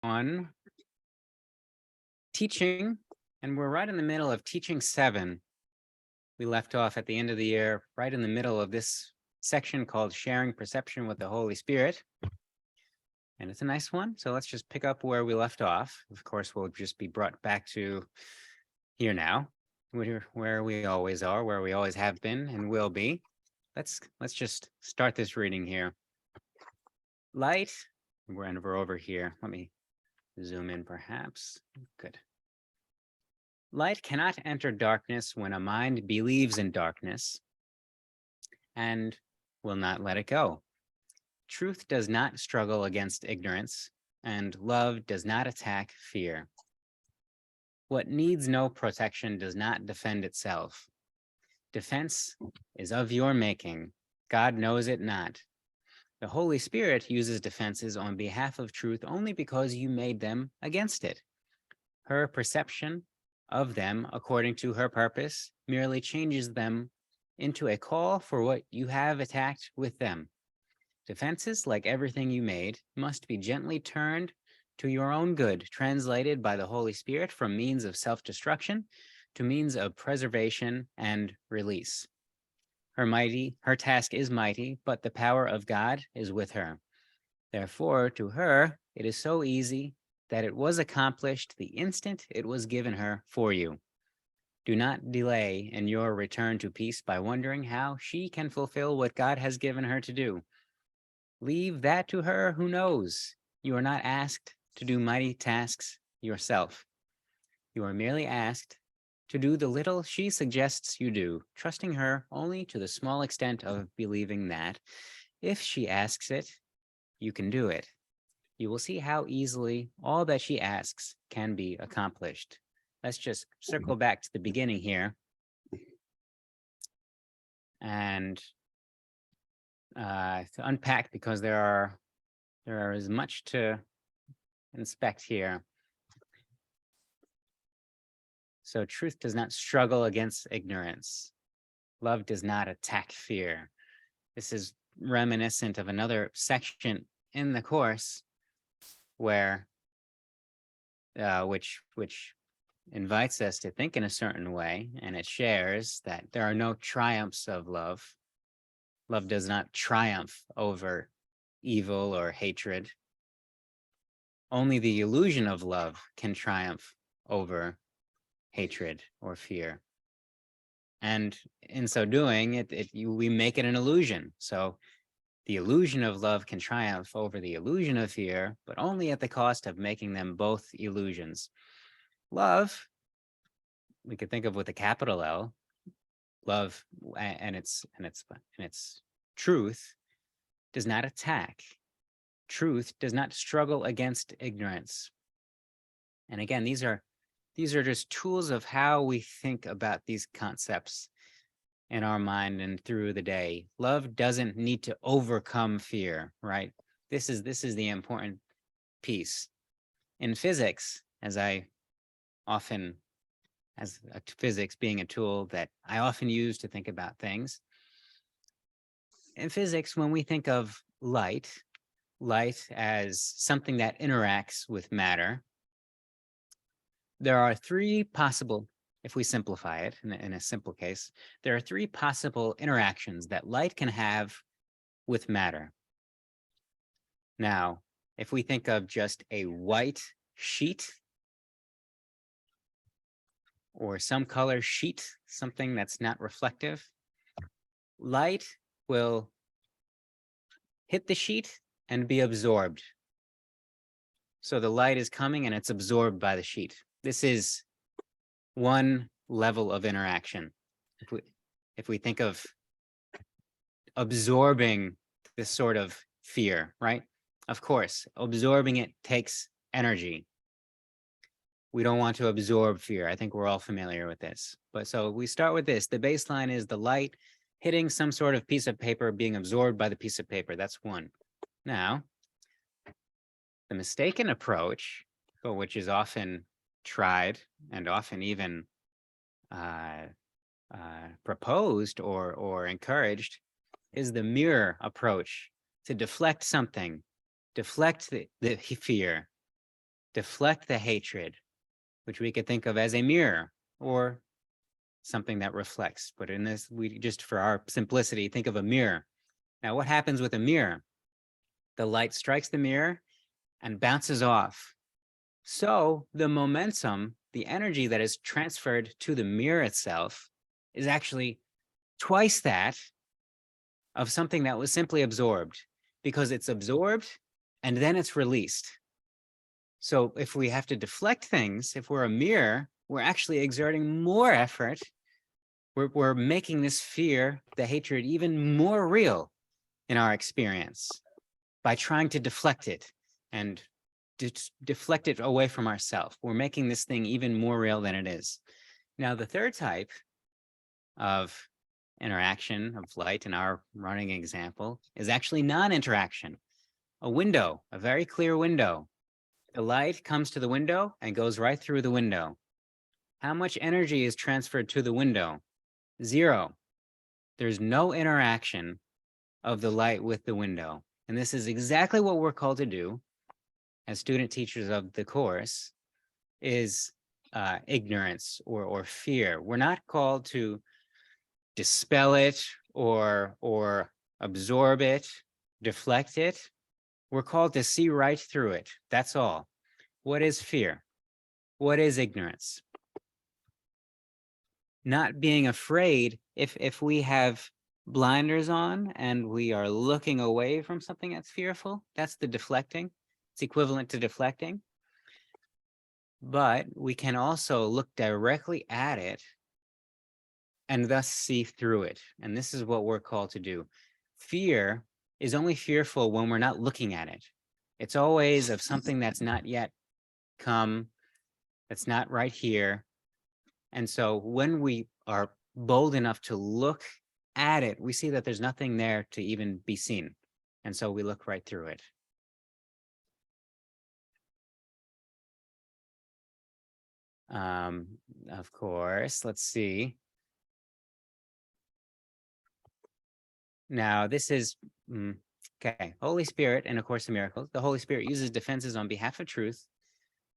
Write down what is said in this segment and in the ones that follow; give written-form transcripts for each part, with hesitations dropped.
On teaching, and we're right in the middle of teaching 7. We left off at the end of the year, right in the middle of this section called Sharing Perception with the Holy Spirit. And it's a nice one. So let's just pick up where we left off. Of course, we'll just be brought back to here now, where we always are, where we always have been and will be. Let's just start this reading here. Light, we're over here. Let me zoom in perhaps. Good. Light cannot enter darkness when a mind believes in darkness and will not let it go. Truth does not struggle against ignorance, and love does not attack fear. What needs no protection does not defend itself. Defense is of your making. God knows it not. The Holy Spirit uses defenses on behalf of truth only because you made them against it. Her perception of them according to her purpose merely changes them into a call for what you have attacked with them. Defenses, like everything you made, must be gently turned to your own good, translated by the Holy Spirit from means of self-destruction to means of preservation and release. Her task is mighty, but the power of God is with her. Therefore, to her, it is so easy that it was accomplished the instant it was given her for you. Do not delay in your return to peace by wondering how she can fulfill what God has given her to do. Leave that to her who knows. You are not asked to do mighty tasks yourself. You are merely asked to do the little she suggests you do, trusting her only to the small extent of believing that, if she asks it, you can do it. You will see how easily all that she asks can be accomplished. Let's just circle back to the beginning here and to unpack, because there is much to inspect here. So truth does not struggle against ignorance. Love does not attack fear. This is reminiscent of another section in the course where which invites us to think in a certain way, and it shares that there are no triumphs of love. Love does not triumph over evil or hatred. Only the illusion of love can triumph over hatred or fear. And in so doing, we make it an illusion. So the illusion of love can triumph over the illusion of fear, but only at the cost of making them both illusions. Love, we could think of with a capital L, love and its truth does not attack. Truth does not struggle against ignorance. And again, these are just tools of how we think about these concepts in our mind and through the day. Love doesn't need to overcome fear, right? This is the important piece. In physics, physics being a tool that I often use to think about things. In physics, when we think of light as something that interacts with matter, there are three possible, if we simplify it in a simple case, there are three possible interactions that light can have with matter. Now, if we think of just a white sheet or some color sheet, something that's not reflective, light will hit the sheet and be absorbed. So the light is coming and it's absorbed by the sheet. This is one level of interaction. If we think of absorbing this sort of fear, right? Of course, absorbing it takes energy. We don't want to absorb fear. I think we're all familiar with this. But so we start with this. The baseline is the light hitting some sort of piece of paper, being absorbed by the piece of paper. That's one. Now, the mistaken approach, which is often tried and often even proposed or encouraged, is the mirror approach, to deflect something, deflect the fear. deflect the hatred, which we could think of as a mirror or something that reflects. But in this, we just, for our simplicity, think of a mirror. Now, what happens with a mirror? The light strikes the mirror and bounces off. So the momentum, the energy that is transferred to the mirror itself, is actually twice that of something that was simply absorbed, because it's absorbed and then it's released. So if we have to deflect things, if we're a mirror, we're actually exerting more effort. We're making this fear, the hatred, even more real in our experience by trying to deflect it and deflect it away from ourselves. We're making this thing even more real than it is. Now, the third type of interaction of light in our running example is actually non-interaction. A window, a very clear window. The light comes to the window and goes right through the window. How much energy is transferred to the window? Zero. There's no interaction of the light with the window. And this is exactly what we're called to do as student teachers of the course, is ignorance or fear. We're not called to dispel it or absorb it, deflect it. We're called to see right through it. That's all. What is fear? What is ignorance? Not being afraid. If we have blinders on and we are looking away from something that's fearful, that's the deflecting. It's equivalent to deflecting. But we can also look directly at it and thus see through it. And this is what we're called to do. Fear is only fearful when we're not looking at it. It's always of something that's not yet come, that's not right here. And so when we are bold enough to look at it, we see that there's nothing there to even be seen. And so we look right through it. Of course, let's see. Now, this is, okay, Holy Spirit in A Course in Miracles. The Holy Spirit uses defenses on behalf of truth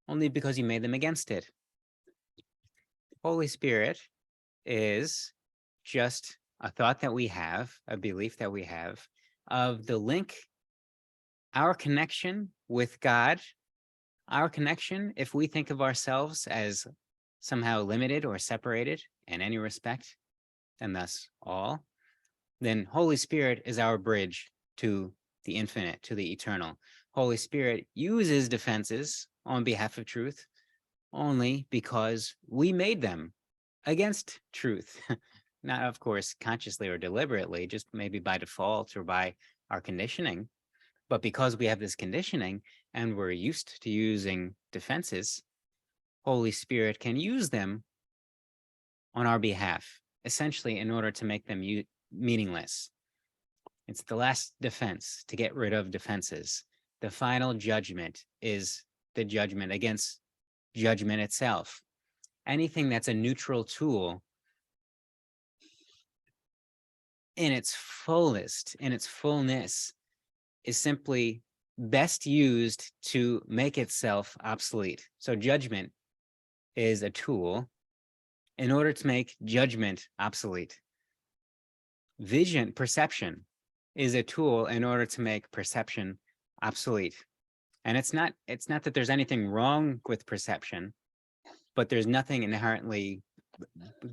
only because you made them against it. Holy Spirit is just a thought that we have, a belief that we have of the link, our connection with God, our connection, if we think of ourselves as somehow limited or separated in any respect, and thus all, then Holy Spirit is our bridge to the infinite, to the eternal. Holy Spirit uses defenses on behalf of truth only because we made them against truth. Not, of course, consciously or deliberately, just maybe by default or by our conditioning. But because we have this conditioning and we're used to using defenses, Holy Spirit can use them on our behalf, essentially in order to make them meaningless. It's the last defense, to get rid of defenses. The final judgment is the judgment against judgment itself. Anything that's a neutral tool in its fullest, in its fullness, is simply best used to make itself obsolete. So judgment is a tool in order to make judgment obsolete. Vision, perception, is a tool in order to make perception obsolete. And it's not that there's anything wrong with perception, but there's nothing inherently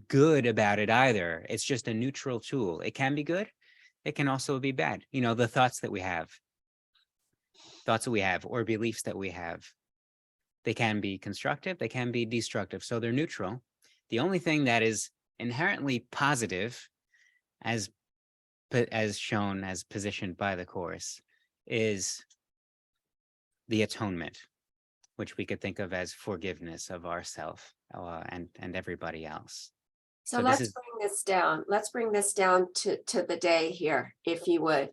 good about it either. It's just a neutral tool. It can be good. It can also be bad. You know, the thoughts that we have or beliefs that we have, they can be constructive, they can be destructive. So they're neutral. The only thing that is inherently positive, as shown, as positioned by the Course, is the atonement, which we could think of as forgiveness of ourself and everybody else. So let's bring this down. Let's bring this down to the day here, if you would,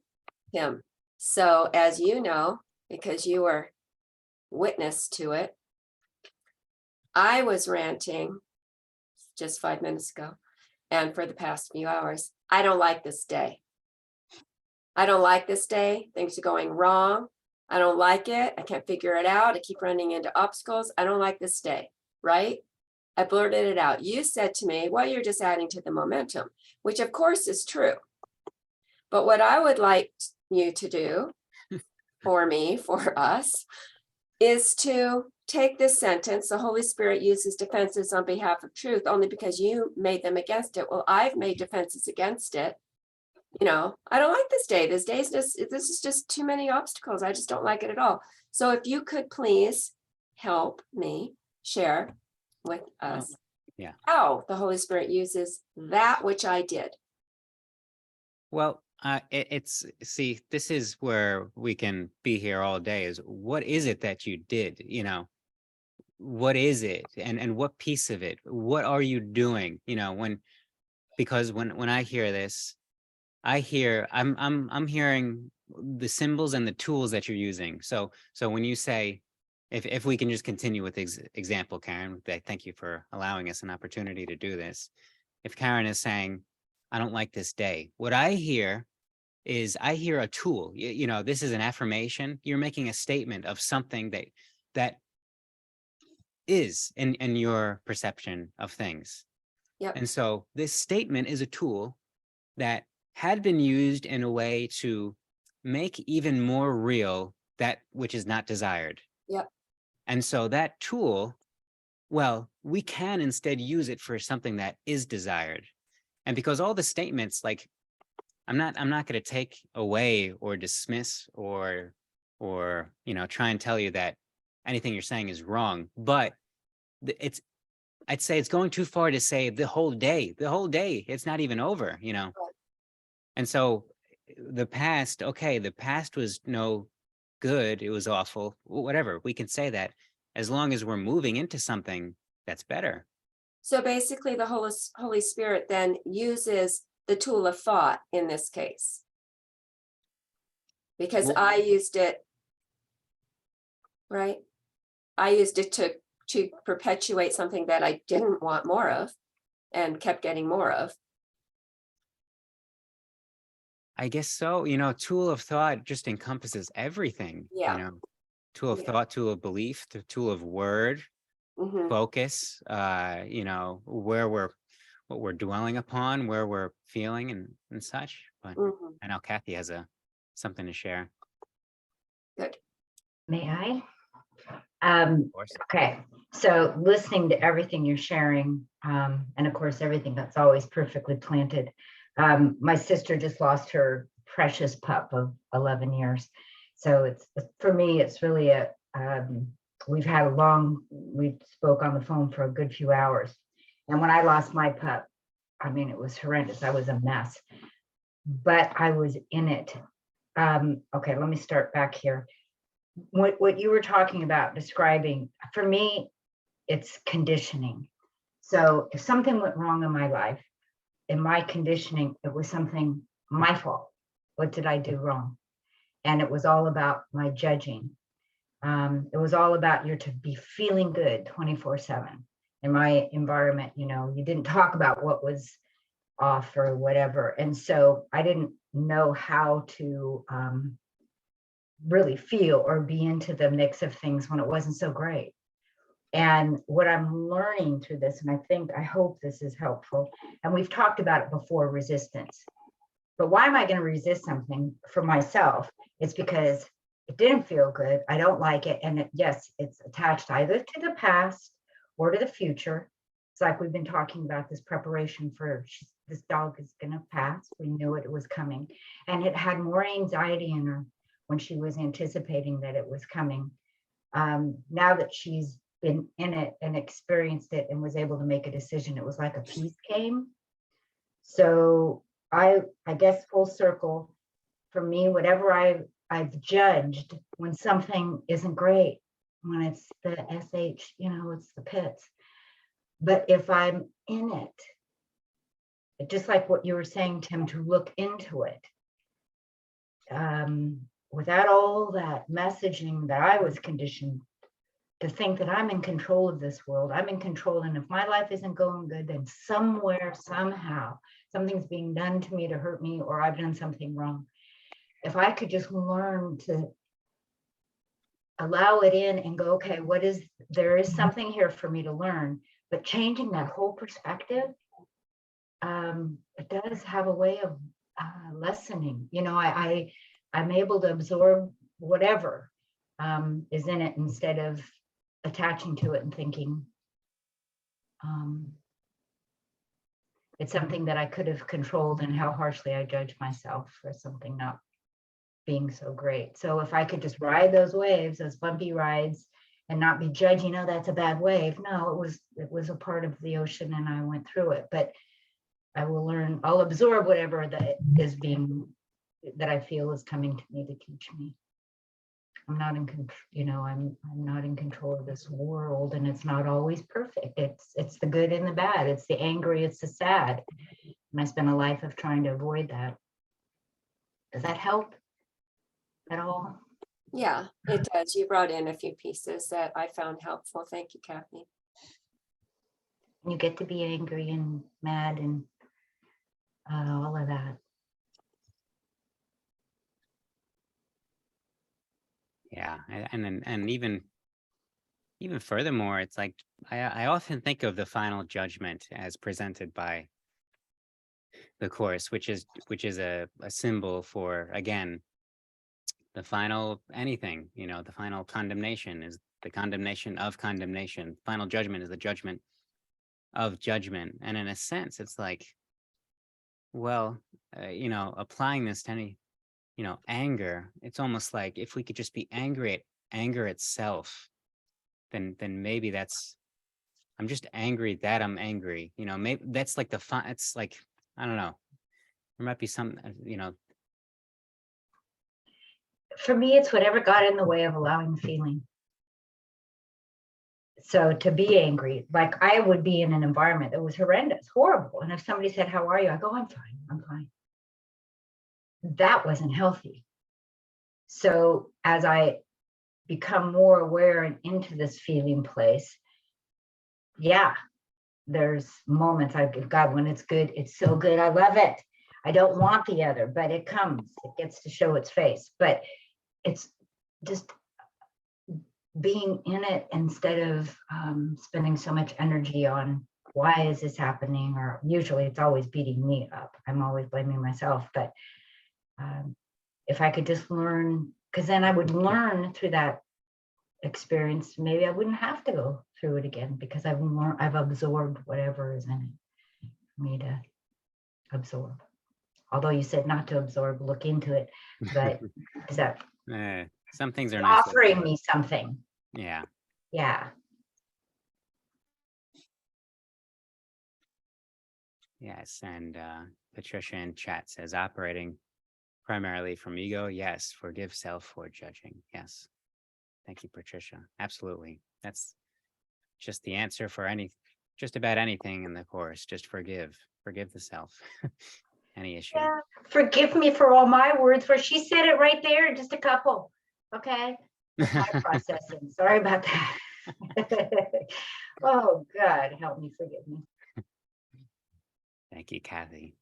Tim. So as you know, because you were witness to it, I was ranting just 5 minutes ago, and for the past few hours, I don't like this day. I don't like this day. Things are going wrong. I don't like it. I can't figure it out. I keep running into obstacles. I don't like this day, right? I blurted it out. You said to me, well, you're just adding to the momentum, which of course is true. But what I would like you to do for me, for us, is to take this sentence, the Holy Spirit uses defenses on behalf of truth only because you made them against it. Well, I've made defenses against it. You know, I don't like this day. This is just too many obstacles. I just don't like it at all. So if you could please help me share with us yeah. how the Holy Spirit uses that which I did. Well, see, this is where we can be here all day, is what is it that you did? You know, what is it? And what piece of it? What are you doing? You know, because when I hear this, I'm hearing the symbols and the tools that you're using. So when you say, if we can just continue with example, Karen, thank you for allowing us an opportunity to do this. If Karen is saying, I don't like this day, what I hear is I hear a tool. You know, this is an affirmation. You're making a statement of something that is in your perception of things. Yep. And so this statement is a tool that had been used in a way to make even more real that which is not desired. Yep. And so that tool, well, we can instead use it for something that is desired. And because all the statements, like, I'm not going to take away or dismiss or you know, try and tell you that anything you're saying is wrong, but I'd say it's going too far to say the whole day, it's not even over, you know. And so the past was no good, it was awful, whatever, we can say that as long as we're moving into something that's better. So basically the Holy Spirit then uses the tool of thought in this case. Because Well, I used it, right? I used it to perpetuate something that I didn't want more of and kept getting more of. I guess so. You know, tool of thought just encompasses everything, Yeah. you know, tool of Yeah. thought, tool of belief, the tool of word, Mhm. focus, you know, what we're dwelling upon, where we're feeling and such. But Mhm. I know Kathy has something to share. Good. May I? Of course. Okay, so listening to everything you're sharing, and of course, everything that's always perfectly planted. My sister just lost her precious pup of 11 years. So for me, it's really we spoke on the phone for a good few hours. And when I lost my pup, I mean, it was horrendous. I was a mess, but I was in it. Okay, let me start back here. What you were talking about describing, for me, it's conditioning. So if something went wrong in my life, in my conditioning, it was something my fault. What did I do wrong? And it was all about my judging. It was all about you're to be feeling good 24/7. In my environment, you know, you didn't talk about what was off or whatever. And so I didn't know how to really feel or be into the mix of things when it wasn't so great. And what I'm learning through this, and I hope this is helpful, and we've talked about it before, resistance. But why am I going to resist something for myself? It's because it didn't feel good. I don't like it. And yes, it's attached either to the past or to the future. It's like we've been talking about this preparation for this dog is going to pass. We knew it was coming. And it had more anxiety in her when she was anticipating that it was coming. Now that she's been in it and experienced it and was able to make a decision, it was like a peace came. So I guess full circle for me, whatever I've judged when something isn't great, when it's the SH, you know, it's the pits. But if I'm in it, just like what you were saying, Tim, to look into it, without all that messaging that I was conditioned to think that I'm in control of this world, I'm in control. And if my life isn't going good, then somewhere, somehow, something's being done to me to hurt me, or I've done something wrong. If I could just learn to allow it in and go, okay, there is something here for me to learn, but changing that whole perspective, it does have a way of lessening. I'm able to absorb whatever is in it instead of attaching to it and thinking it's something that I could have controlled, and how harshly I judge myself for something not being so great. So if I could just ride those waves, those bumpy rides, and not be judging, oh, that's a bad wave. No, it was a part of the ocean and I went through it. But I'll absorb whatever that I feel is coming to me to teach me. I'm not in control, I'm not in control of this world, and it's not always perfect. It's the good and the bad. It's the angry, it's the sad. And I spent a life of trying to avoid that. Does that help at all? Yeah, it does. You brought in a few pieces that I found helpful. Thank you, Kathy. You get to be angry and mad and all of that. Yeah, and even furthermore, it's like I often think of the final judgment as presented by the Course, which is a symbol for, again, the final anything. The final condemnation is the condemnation of condemnation. Final judgment is the judgment of judgment. And in a sense, it's like, well, applying this to any, anger, it's almost like if we could just be angry at anger itself, then maybe I'm just angry that I'm angry. Maybe that's like it's like, I don't know. There might be some, For me, it's whatever got in the way of allowing the feeling. So to be angry, like I would be in an environment that was horrendous, horrible. And if somebody said, how are you? I go, I'm fine, I'm fine. That wasn't healthy. So as I become more aware and into this feeling place, yeah, there's moments God, when it's good, it's so good, I love it. I don't want the other, but it comes, it gets to show its face. But it's just being in it instead of spending so much energy on why is this happening, or usually it's always beating me up. I'm always blaming myself. But if I could just learn, because then I would learn through that experience, maybe I wouldn't have to go through it again, because I've absorbed whatever is in it for me to absorb. Although you said not to absorb, look into it, but is that some things are nice offering me something? Yeah. Yeah. Yes, and Patricia in chat says, operating primarily from ego. Yes, forgive self for judging. Yes. Thank you, Patricia. Absolutely. That's just the answer for just about anything in the Course. Just forgive the self. Any issue. Yeah. Forgive me for all my words, where she said it right there, just a couple. Okay. My processing. Sorry about that. Oh, God, help me, forgive me. Thank you, Kathy.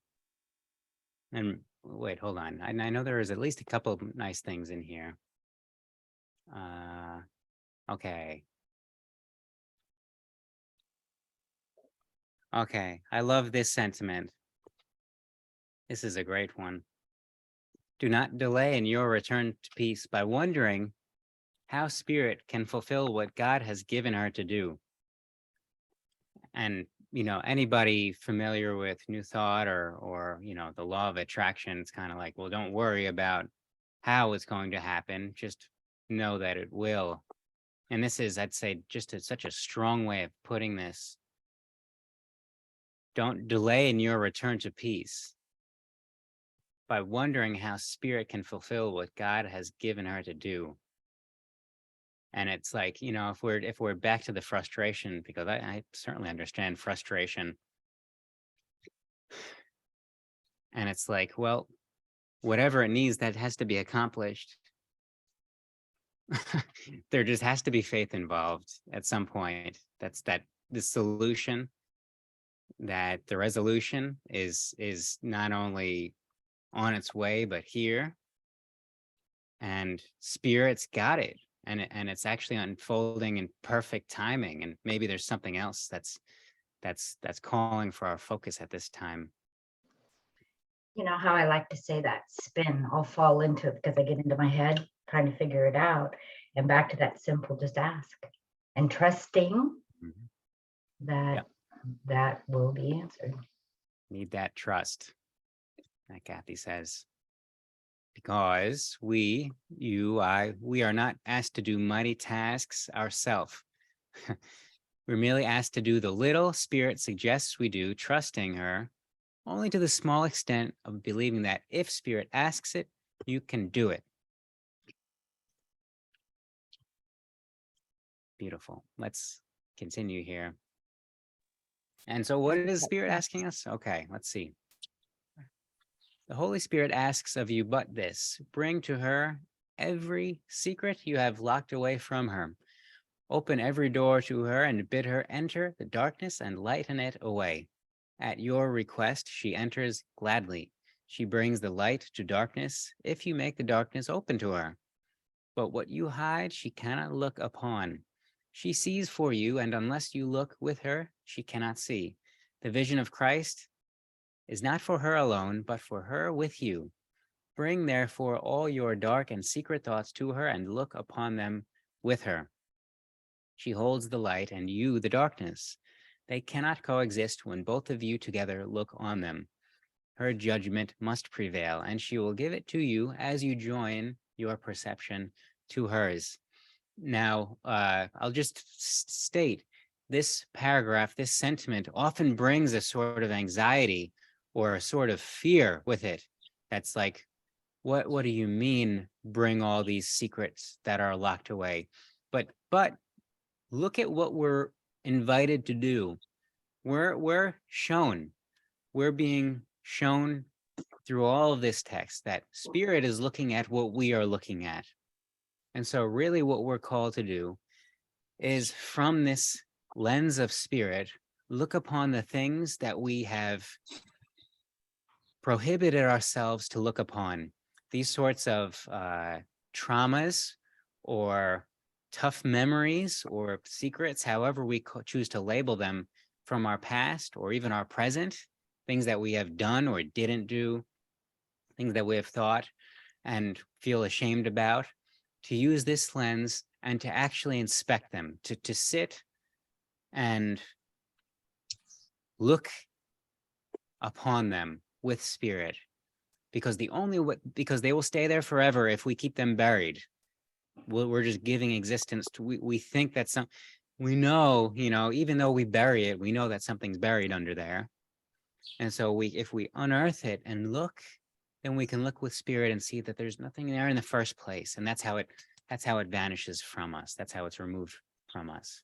And wait, hold on. I know there is at least a couple of nice things in here. Okay. Okay, I love this sentiment. This is a great one. Do not delay in your return to peace by wondering how spirit can fulfill what God has given her to do. And, anybody familiar with New Thought or the law of attraction, it's kind of like, well, don't worry about how it's going to happen. Just know that it will. And this is, I'd say, just such a strong way of putting this. Don't delay in your return to peace by wondering how spirit can fulfill what God has given her to do. And it's like, if we're back to the frustration, because I certainly understand frustration. And it's like, well, whatever it needs that has to be accomplished. There just has to be faith involved at some point. That's the solution, that the resolution is not only on its way, but here. And spirit's got it. and it's actually unfolding in perfect timing. And maybe there's something else that's calling for our focus at this time. You know how I like to say that spin, I'll fall into it because I get into my head trying to figure it out. And back to that simple, just ask and trusting Mhm. that Yep. that will be answered. Need that trust, like Kathy says. Because we, you, I, we are not asked to do mighty tasks ourselves. We're merely asked to do the little Spirit suggests we do, trusting her, only to the small extent of believing that if Spirit asks it, you can do it. Beautiful. Let's continue here. And so what is Spirit asking us? Okay, let's see. The Holy Spirit asks of you but this, bring to her every secret you have locked away from her. Open every door to her and bid her enter the darkness and lighten it away. At your request, she enters gladly. She brings the light to darkness if you make the darkness open to her. But what you hide, she cannot look upon. She sees for you, and unless you look with her, she cannot see. The vision of Christ is not for her alone, but for her with you. Bring therefore all your dark and secret thoughts to her and look upon them with her. She holds the light and you the darkness. They cannot coexist when both of you together look on them. Her judgment must prevail, and she will give it to you as you join your perception to hers. Now, I'll just state this paragraph, this sentiment often brings a sort of anxiety or a sort of fear with it. That's like, what do you mean, bring all these secrets that are locked away? But look at what we're invited to do. We're being shown through all of this text that Spirit is looking at what we are looking at. And so really what we're called to do is, from this lens of Spirit, look upon the things that we have prohibited ourselves to look upon. These sorts of traumas or tough memories or secrets, however we choose to label them, from our past or even our present, things that we have done or didn't do, things that we have thought and feel ashamed about, to use this lens and to actually inspect them, to sit and look upon them with Spirit, because because they will stay there forever if we keep them buried. We're just giving existence to, we think that we know, even though we bury it, we know that something's buried under there. And so if we unearth it and look, then we can look with Spirit and see that there's nothing there in the first place. And that's how it vanishes from us. That's how it's removed from us.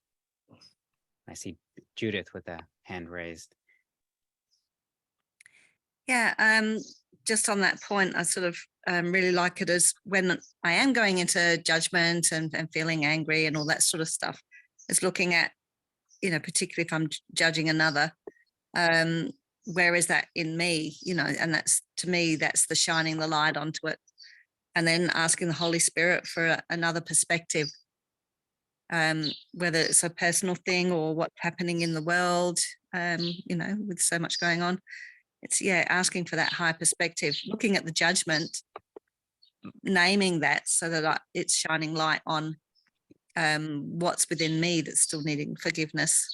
I see Judith with a hand raised. Yeah, just on that point, I sort of really like it as when I am going into judgment and feeling angry and all that sort of stuff, is looking at, particularly if I'm judging another, where is that in me, and that's, to me, that's the shining the light onto it. And then asking the Holy Spirit for another perspective, whether it's a personal thing or what's happening in the world, with so much going on. It's, asking for that high perspective, looking at the judgment, naming that so that it's shining light on what's within me that's still needing forgiveness.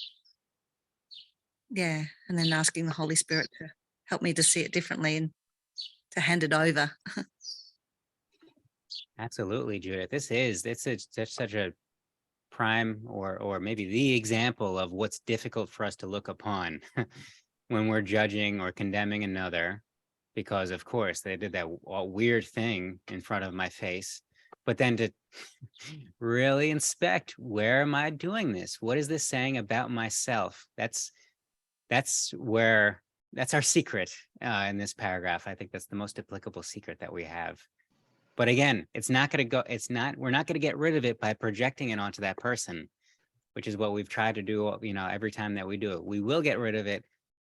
Yeah, and then asking the Holy Spirit to help me to see it differently and to hand it over. Absolutely, Judith. It's such a prime or maybe the example of what's difficult for us to look upon when we're judging or condemning another, because of course they did that weird thing in front of my face. But then to really inspect, where am I doing this? What is this saying about myself? That's our secret in this paragraph. I think that's the most applicable secret that we have. But again, we're not going to get rid of it by projecting it onto that person, which is what we've tried to do, every time that we do it. We will get rid of it,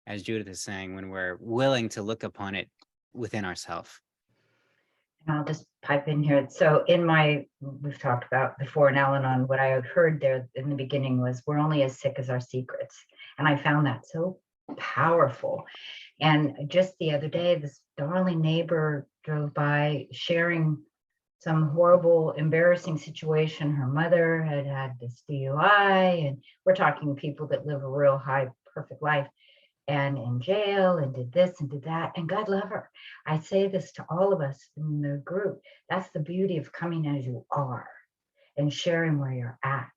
as Judith is saying, when we're willing to look upon it within ourselves. I'll just pipe in here. So we've talked about before in Al-Anon, what I had heard there in the beginning was we're only as sick as our secrets. And I found that so powerful. And just the other day, this darling neighbor drove by sharing some horrible, embarrassing situation. Her mother had had this DUI, and we're talking people that live a real high, perfect life, and in jail, and did this and did that, and God love her. I say this to all of us in the group. That's the beauty of coming as you are and sharing where you're at.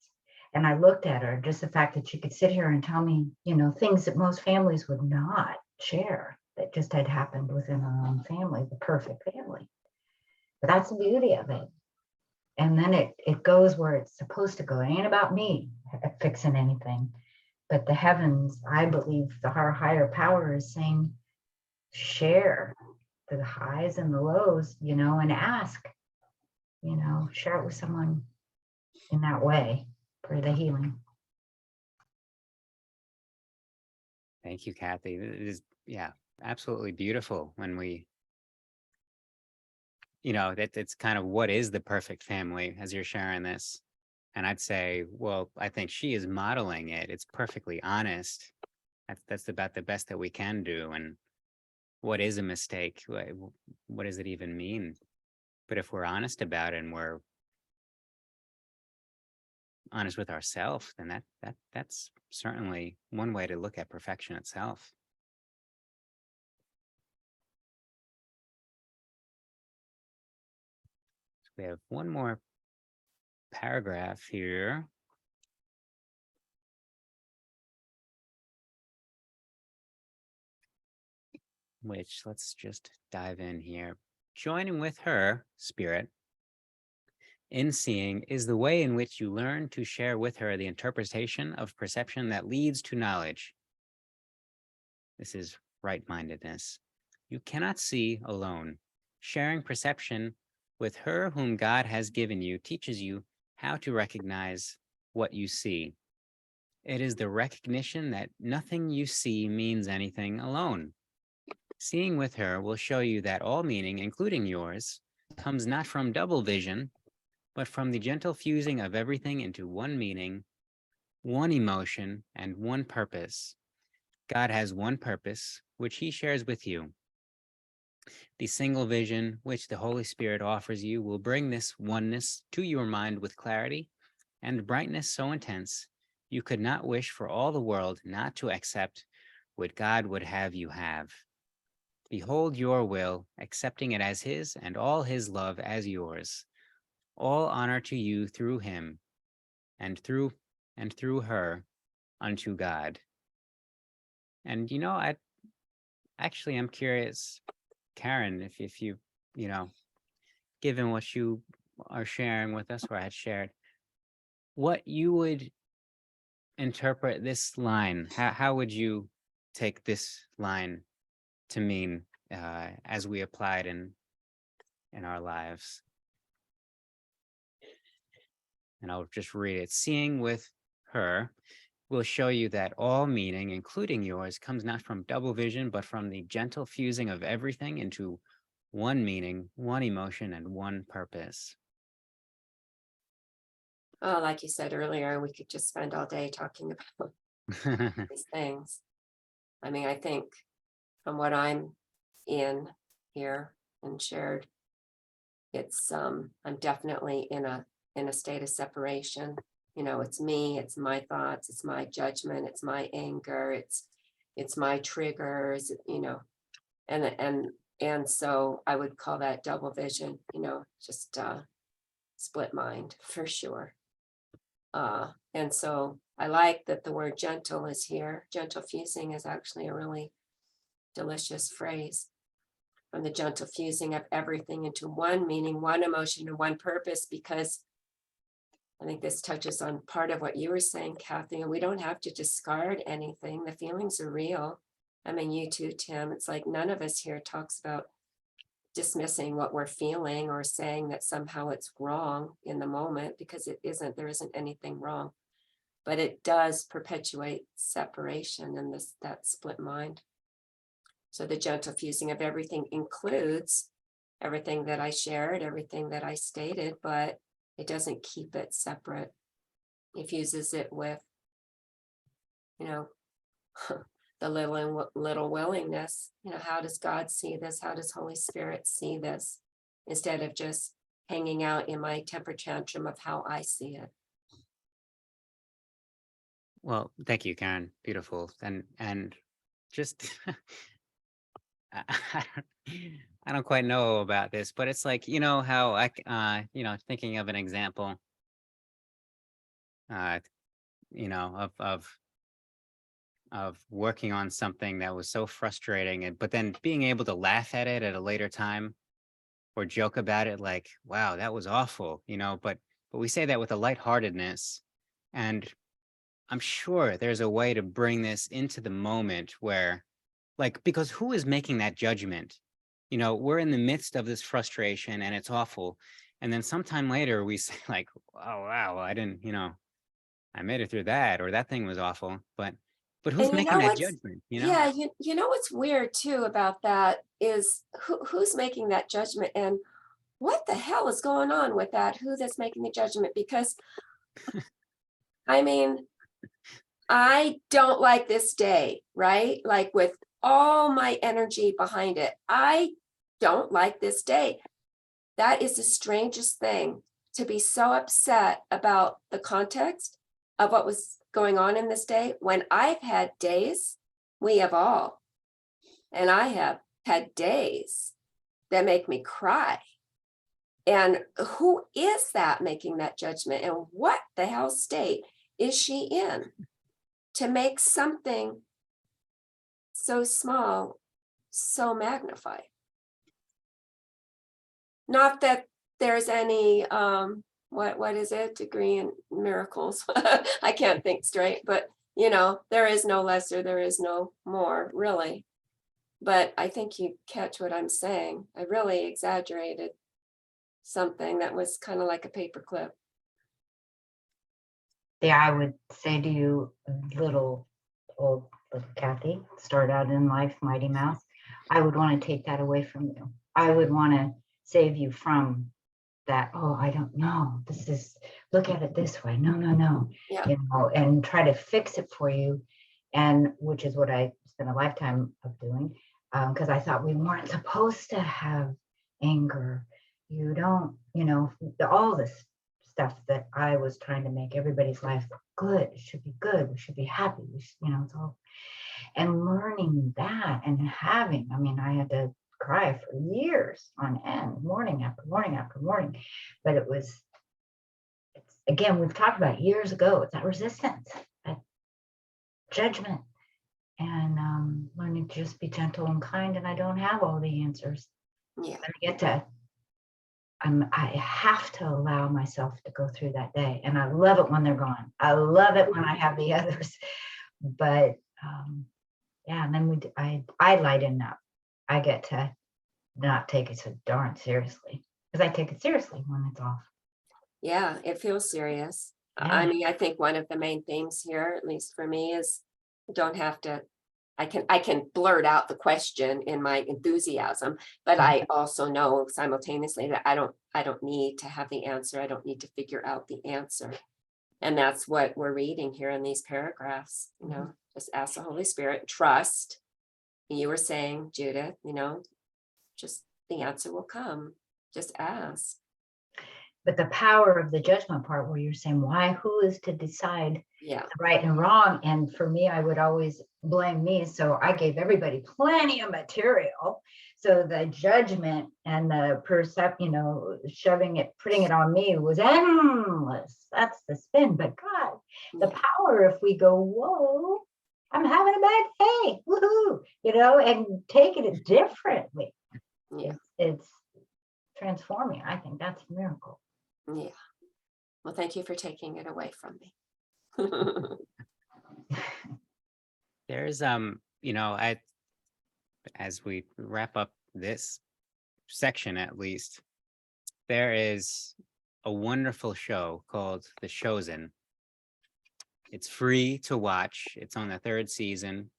And I looked at her, just the fact that she could sit here and tell me, things that most families would not share, that just had happened within our own family, the perfect family. But that's the beauty of it. And then it goes where it's supposed to go. It ain't about me fixing anything. But the heavens, I believe our higher power is saying, share the highs and the lows, and ask, share it with someone in that way for the healing. Thank you, Kathy. It is, yeah, absolutely beautiful when we, that it's kind of what is the perfect family as you're sharing this. And I'd say, well, I think she is modeling it. It's perfectly honest. That's about the best that we can do. And what is a mistake? What does it even mean? But if we're honest about it and we're honest with ourselves, then that's certainly one way to look at perfection itself. So we have one more paragraph here. Which let's just dive in here. Joining with her, spirit, in seeing is the way in which you learn to share with her the interpretation of perception that leads to knowledge. This is right-mindedness. You cannot see alone. Sharing perception with her whom God has given you teaches you how to recognize what you see. It is the recognition that nothing you see means anything alone. Seeing with her will show you that all meaning, including yours, comes not from double vision, but from the gentle fusing of everything into one meaning, one emotion, and one purpose. God has one purpose, which he shares with you. The single vision which the Holy Spirit offers you will bring this oneness to your mind with clarity and brightness so intense you could not wish for all the world not to accept what God would have you have. Behold your will, accepting it as his, and all his love as yours. All honor to you through him, and through her unto God. And I'm curious, Karen, if you, given what you are sharing with us, or had shared, what you would interpret this line, how would you take this line to mean as we applied in our lives? And I'll just read it. Seeing with her will show you that all meaning, including yours, comes not from double vision, but from the gentle fusing of everything into one meaning, one emotion, and one purpose. Oh, like you said earlier, we could just spend all day talking about these things. I mean, I think from what I'm in here and shared, it's I'm definitely in a state of separation. It's me, it's my thoughts, it's my judgment, it's my anger, it's my triggers, and so I would call that double vision, just split mind for sure. And so I like that the word gentle is here. Gentle fusing is actually a really delicious phrase. From the gentle fusing of everything into one meaning, one emotion, and one purpose, because I think this touches on part of what you were saying, Kathy, and we don't have to discard anything. The feelings are real. I mean, you too, Tim. It's like none of us here talks about dismissing what we're feeling or saying that somehow it's wrong in the moment, because it isn't. There isn't anything wrong. But it does perpetuate separation and that split mind. So the gentle fusing of everything includes everything that I shared, everything that I stated, but it doesn't keep it separate. It fuses it with, you know, the little willingness, you know, how does God see this? How does Holy Spirit see this? Instead of just hanging out in my temper tantrum of how I see it. Well, thank you, Karen. Beautiful. And just I don't quite know about this, but it's like, you know, how thinking of an example, uh, of working on something that was so frustrating, but then being able to laugh at it at a later time or joke about it, like, wow, that was awful, but we say that with a lightheartedness. And I'm sure there's a way to bring this into the moment where, like, because who is making that judgment? We're in the midst of this frustration and it's awful. And then sometime later we say like, oh, wow, I didn't, I made it through that, or that thing was awful. But who's And making that judgment, yeah, you know what's weird too about that is who's making that judgment and what the hell is going on with that? Who that's making the judgment? Because I mean, I don't like this day, right? Like with all my energy behind it, I don't like this day. That is the strangest thing, to be so upset about the context of what was going on in this day when I've had days, we have all, and I have had days that make me cry. And who is that making that judgment? And what the hell state is she in to make something so small so magnified? Not that there's any what is it, degree in miracles? I can't think straight, but there is no lesser, there is no more, really. But I think you catch what I'm saying. I really exaggerated something that was kind of like a paperclip. Yeah, I would say to you, little Kathy, start out in life, Mighty Mouse. I would want to take that away from you. I would want to save you from that. Oh, I don't know. Look at it this way. No. Yeah. And try to fix it for you. And which is what I spent a lifetime of doing. Because I thought we weren't supposed to have anger. You don't, all this stuff that I was trying to make everybody's life good. It should be good. We should be happy. It's all. And learning that and I had to cry for years on end, morning after morning after morning. But again, we've talked about years ago, it's that resistance, that judgment, and learning to just be gentle and kind. And I don't have all the answers. Yeah. I have to allow myself to go through that day. And I love it when they're gone. I love it when I have the others. But and then I lighten up. I get to not take it so darn seriously, because I take it seriously when it's off. Yeah, it feels serious. Yeah. I mean, I think one of the main themes here, at least for me, is don't have to, I can blurt out the question in my enthusiasm, but I also know simultaneously that I don't need to have the answer. I don't need to figure out the answer. And that's what we're reading here in these paragraphs, just ask the Holy Spirit, trust. You were saying, Judith, just the answer will come. Just ask. But the power of the judgment part, where you're saying, who is to decide Yeah. right and wrong? And for me, I would always blame me. So I gave everybody plenty of material. So the judgment and the putting it on me was endless. That's the spin. But God, the power, if we go, whoa, I'm having a bad day, woohoo, and taking it differently. Yeah. It's transforming. I think that's a miracle. Yeah. Well, thank you for taking it away from me. There's as we wrap up this section, at least, there is a wonderful show called The Chosen. It's free to watch. It's on the 3rd season.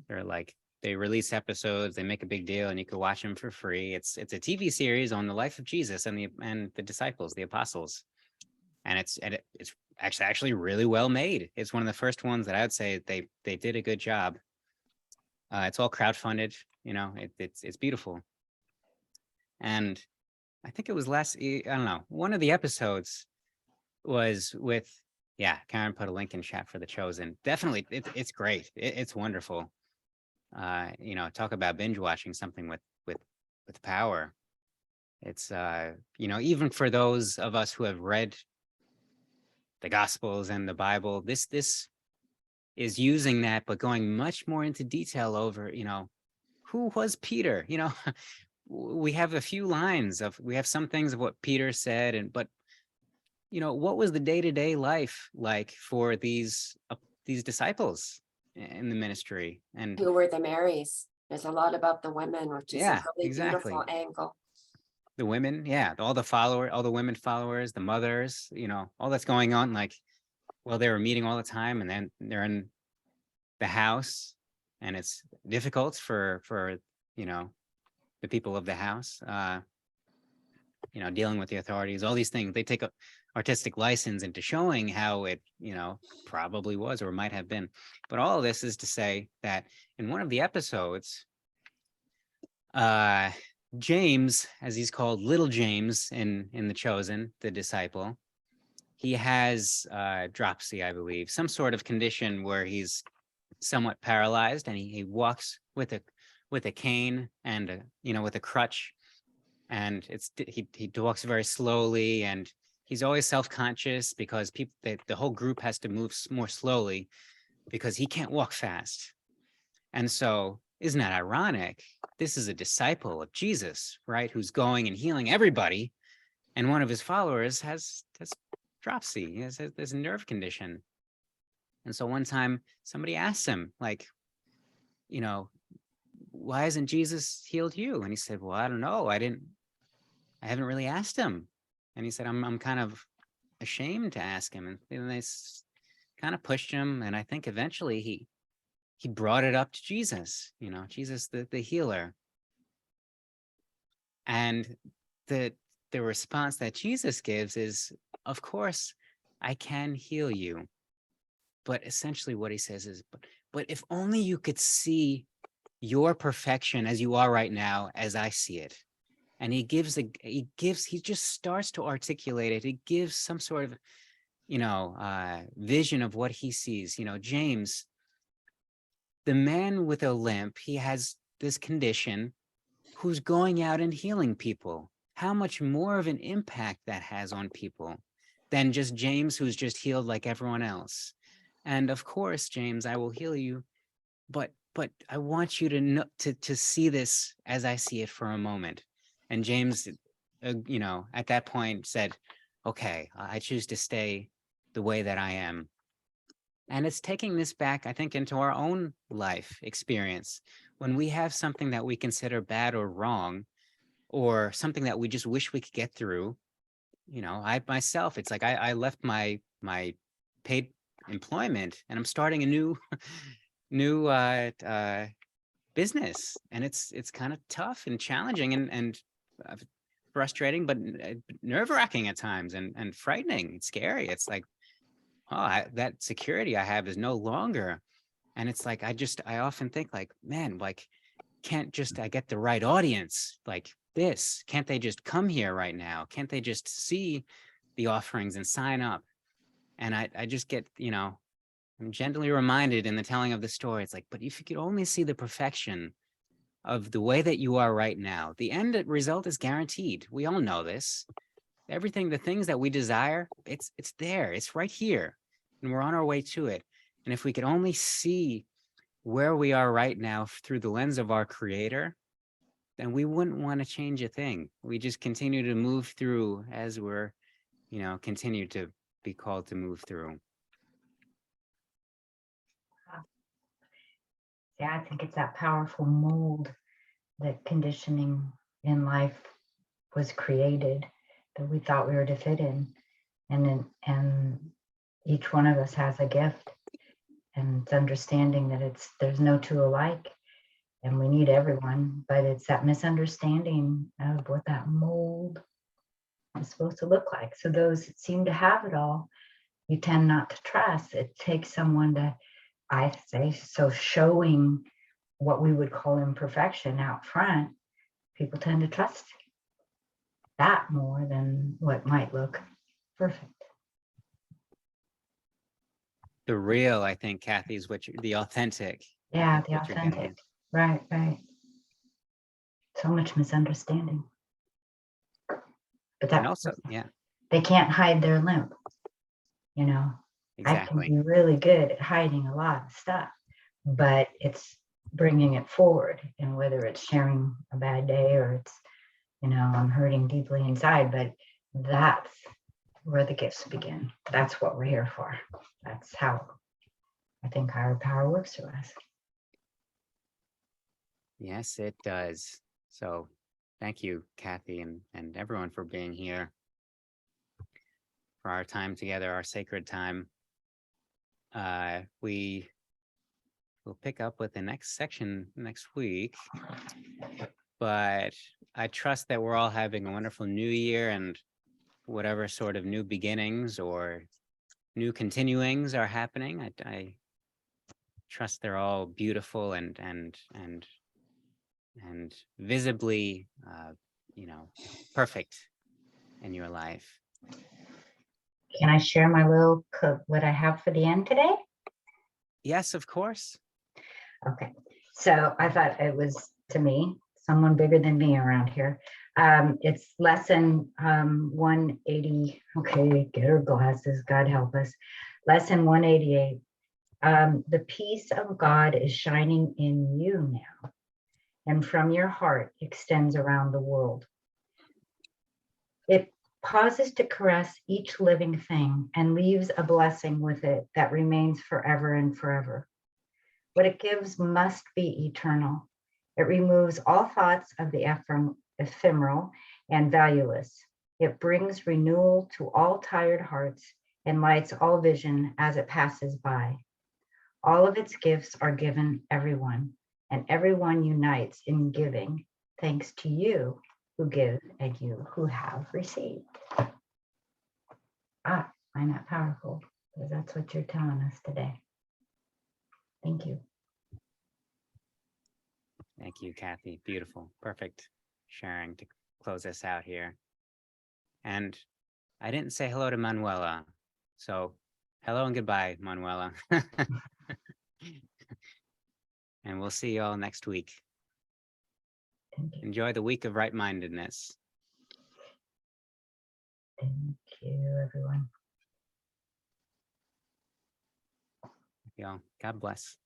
There are like they release episodes, they make a big deal, and you can watch them for free. It's a TV series on the life of Jesus and the disciples, the apostles, and it's actually really well made. It's one of the first ones that I would say they did a good job. It's all crowdfunded, it's beautiful. And I think it was I don't know, one of the episodes was with, yeah, Karen put a link in chat for The Chosen. Definitely, it's great. It's wonderful. Talk about binge watching something with power. It's even for those of us who have read the Gospels and the Bible, this is using that, but going much more into detail over, who was Peter? We have a few lines we have some things of what Peter said, but what was the day-to-day life like for these disciples in the ministry? And Who were the Marys? There's a lot about the women, which is a yeah, really exactly. beautiful angle. The women, yeah, all the women followers, the mothers, all that's going on. Like, well, they were meeting all the time, and then they're in the house, and it's difficult for the people of the house, dealing with the authorities, all these things. They take a artistic license into showing how it, probably was or might have been. But all of this is to say that in one of the episodes, James, as he's called, little James in The Chosen, the disciple, he has dropsy, I believe, some sort of condition where he's somewhat paralyzed, and he walks with a cane and with a crutch, and he walks very slowly, and he's always self-conscious because the whole group has to move more slowly because he can't walk fast. And so, isn't that ironic? This is a disciple of Jesus, right? Who's going and healing everybody, and one of his followers has dropsy. He has this nerve condition. And so one time somebody asked him, like, why hasn't Jesus healed you? And he said, well, I don't know. I haven't really asked him. And he said, I'm kind of ashamed to ask him. And they kind of pushed him. And I think eventually he brought it up to Jesus, Jesus, the healer. And the response that Jesus gives is, of course, I can heal you. But essentially what he says is, but if only you could see your perfection as you are right now, as I see it. And he just starts to articulate it. He gives some sort of, vision of what he sees. James, the man with a limp, he has this condition, who's going out and healing people. How much more of an impact that has on people than just James, who's just healed like everyone else. And of course, James, I will heal you, but I want you to know, to see this as I see it for a moment. And James, at that point said, okay, I choose to stay the way that I am. And it's taking this back, I think, into our own life experience. When we have something that we consider bad or wrong, or something that we just wish we could get through, I myself, it's like I left my paid employment, and I'm starting a new business, and it's kind of tough and challenging and frustrating, but nerve-wracking at times, and frightening. It's scary. It's like, that security I have is no longer. And it's like, I often think, like, man, like, can't just I get the right audience like this? Can't they just come here right now? Can't they just see the offerings and sign up? And I just get, I'm gently reminded in the telling of the story, it's like, but if you could only see the perfection of the way that you are right now, the end result is guaranteed. We all know this. Everything, the things that we desire, it's there, it's right here, and we're on our way to it. And if we could only see where we are right now through the lens of our Creator, then we wouldn't want to change a thing. We just continue to move through as we're, continue to be called to move through. Yeah, I think it's that powerful mold that conditioning in life was created, that we thought we were to fit in. And each one of us has a gift, and it's understanding that there's no two alike. and we need everyone, but it's that misunderstanding of what that mold is supposed to look like. So those that seem to have it all, you tend not to trust. It takes someone to, I say, so showing what we would call imperfection out front, people tend to trust that more than what might look perfect. The real, I think, Kathy, is the authentic. Yeah, That's the what you're getting authentic. at. Right, right. So much misunderstanding. But And that also, yeah, they can't hide their limp. You know, I can exactly. be really good at hiding a lot of stuff, but it's bringing it forward. And whether it's sharing a bad day or it's, you know, I'm hurting deeply inside, but that's where the gifts begin. That's what we're here for. That's how I think higher power works through us. Yes, it does. So thank you, Kathy, and everyone for being here for our time together, our sacred time. We will pick up with the next section next week, but I trust that we're all having a wonderful new year, and whatever sort of new beginnings or new continuings are happening, I trust they're all beautiful and visibly, you know, perfect in your life. Can I share my little what I have for the end today? Yes, of course. Okay, so I thought it was, to me, someone bigger than me around here. It's lesson 180. Okay, get her glasses, God help us. Lesson 188. The peace of God is shining in you now, and from your heart extends around the world. It pauses to caress each living thing and leaves a blessing with it that remains forever and forever. What it gives must be eternal. It removes all thoughts of the ephemeral and valueless. It brings renewal to all tired hearts and lights all vision as it passes by. All of its gifts are given everyone, and everyone unites in giving, thanks to you who give and you who have received. I find that powerful, because that's what you're telling us today. Thank you. Thank you, Kathy. Beautiful. Perfect sharing to close us out here. And I didn't say hello to Manuela. So hello and goodbye, Manuela. And we'll see you all next week. Thank you. Enjoy the week of right-mindedness. Thank you, everyone. Y'all, God bless.